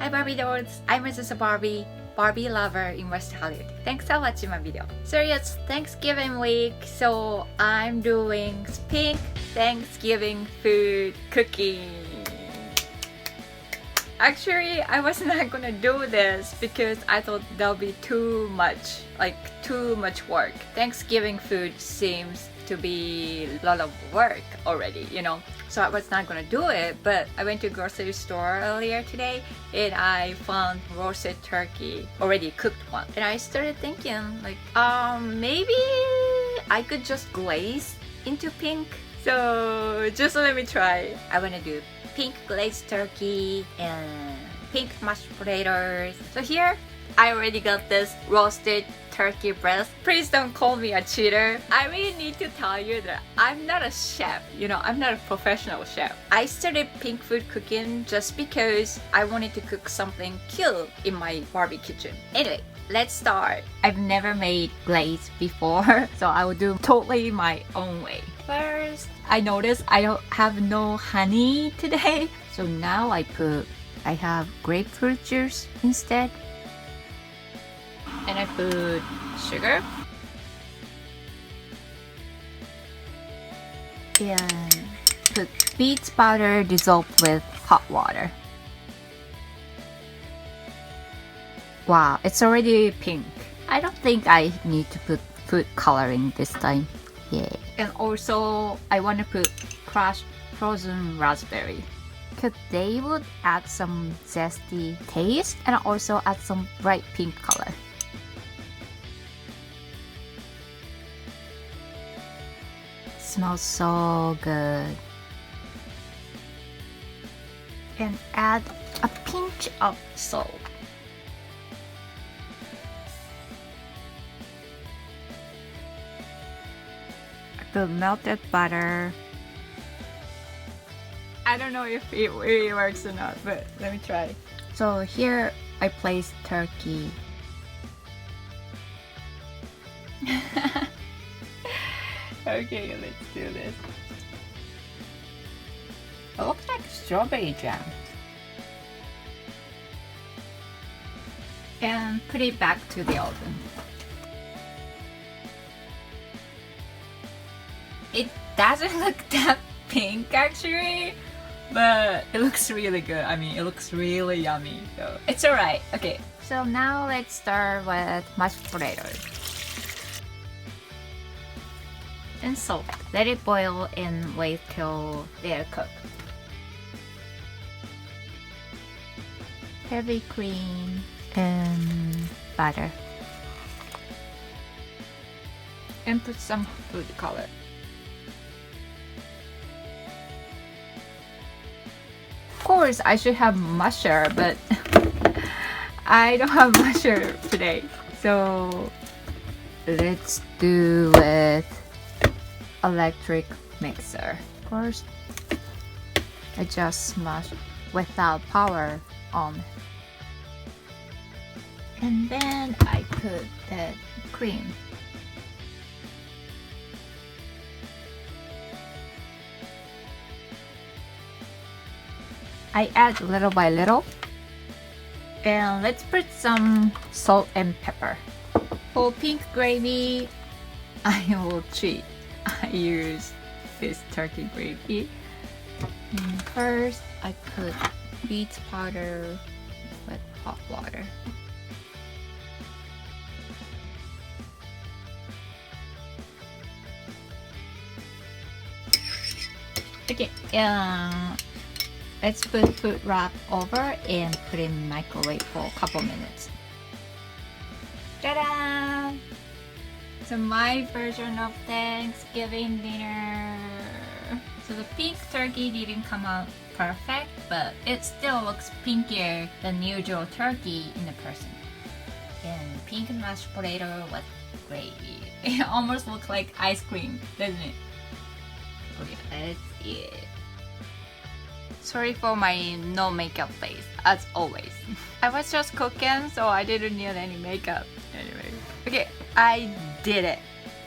Hi Barbie dolls, I'm Azusa Barbie, Barbie lover in West Hollywood. Thanks for watching my video. So it's Thanksgiving week, so I'm doing pink Thanksgiving food cooking. Actually, I was not gonna do this because I thought that'll be too much work. Thanksgiving food seems to be a lot of work already, you know. So I was not gonna do it, but I went to grocery store earlier today and I found roasted turkey, already cooked one. And I started thinking like, maybe I could just glaze into pink. So just let me try. I wanna do pink glazed turkey and pink mashed potatoes. So here, I already got this roasted turkey breast. Please don't call me a cheater. I really need to tell you that I'm not a chef, you know, I'm not a professional chef. I started pink food cooking just because I wanted to cook something cute in my Barbie kitchen. Anyway, let's start. I've never made glaze before, so I will do totally my own way. First, I noticed I don't have no honey today, so now I have grapefruit juice instead. And I put sugar and put beets powder dissolved with hot water. Wow, it's already pink. I don't think I need to put food coloring this time. Yeah. And also I want to put crushed frozen raspberry because they would add some zesty taste and also add some bright pink color. Smells so good. And add a pinch of salt. The melted butter. I don't know if it really works or not, but let me try. So here I place turkey. Okay, let's do this. It looks like strawberry jam. And put it back to the oven. It doesn't look that pink actually, but it looks really good. I mean, it looks really yummy, so it's alright. Okay, so now let's start with mashed potatoes. And salt. Let it boil and wait till they're cooked. Heavy cream and butter. And put some food color. Of course, I should have musher, but I don't have musher today. So let's do with electric mixer. First, I just smash without power on. And then I put the cream. I add little by little. And let's put some salt and pepper. For pink gravy, I will cheat. I use this turkey gravy. And first, I put beets powder with hot water. Okay, let's put food wrap over and put in microwave for a couple minutes. Ta-da! So my version of Thanksgiving dinner. So the pink turkey didn't come out perfect, but it still looks pinkier than usual turkey in the person. And pink mashed potato with gravy. It almost looks like ice cream, doesn't it? Okay, let's eat it. Sorry for my no makeup face, as always. I was just cooking, so I didn't need any makeup. Anyway. Okay, I did it.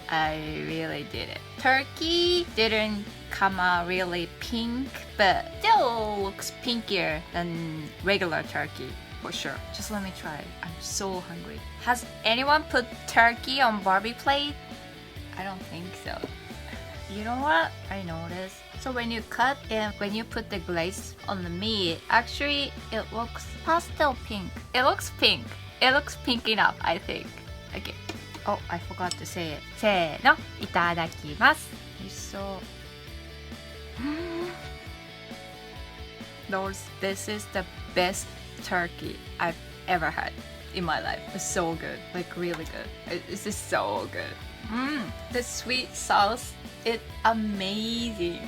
I really did it. Turkey didn't become really pink, but still looks pinkier than regular turkey. For sure. Just let me try. I'm so hungry. Has anyone put turkey on Barbie plate? I don't think so. You know what I noticed? So when you cut and when you put the glaze on the meat, actually it looks pastel pink. It looks pink. It looks pink enough, I think. Okay. Oh, I forgot to say it. せーの、いただきます。美味しそう。This is the best turkey I've ever had in my life. It's so good, like really good. It's just so good. The sweet sauce, it's amazingly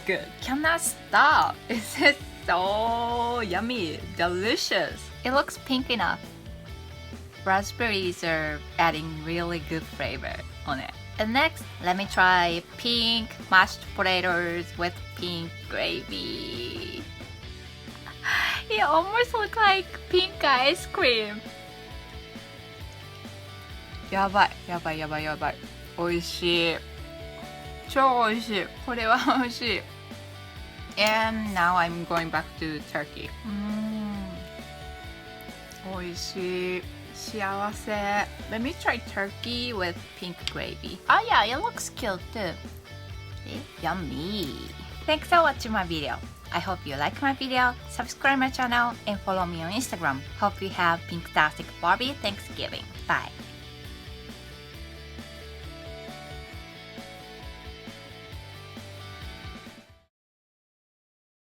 good. Cannot stop. It's just so yummy, delicious. It looks pink enough. Raspberries are adding really good flavor on it. And next, let me try pink mashed potatoes with pink gravy. It almost looks like pink ice cream. やばい。美味しい。超美味しい。これは美味しい。And now I'm going back to Turkey. 美味しい。幸せ。Let me try turkey with pink gravy. Oh yeah, it looks cute too. Yummy. Thanks for watching my video. I hope you like my video, subscribe my channel, and follow me on Instagram. Hope you have Pinktastic Barbie Thanksgiving. Bye.